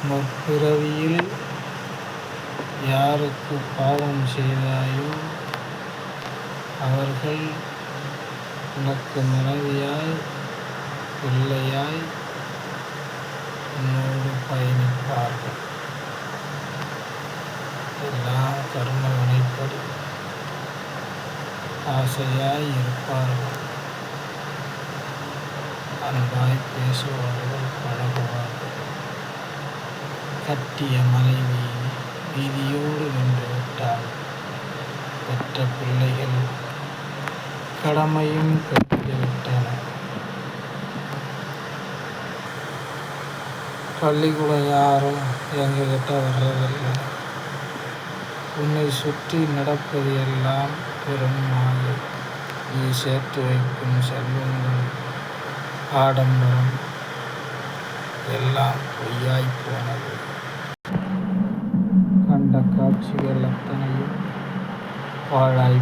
முற்பிறவியில் யாருக்கு பாவம் செய்தாயோ அவர்கள் உனக்கு மனைவியாய் பிள்ளையாய் உன்னோடு பயணிப்பார்கள். எல்லாம் கர்ம வினைப்படி ஆசையாய் இருப்பார்கள். அன்பாய் பேசுவார்கள், பழகுவார்கள். கட்டிய மனைவி வீதியோடு நின்று விட்டால் பெற்ற பிள்ளைகள் கடமையும் பெற்றுவிட்டன. பள்ளிக்கூடம் யாரும் எங்ககிட்ட வர்றதில்லை. உன்னை சுற்றி நடப்பது எல்லாம் பெரும் மாயை. நீ சேர்த்து வைக்கும் செல்வங்கள், ஆடம்பரம் எல்லாம் பொய்யாய் போனது. கண்ட காட்சிகள் அத்தனையும் பாழாய்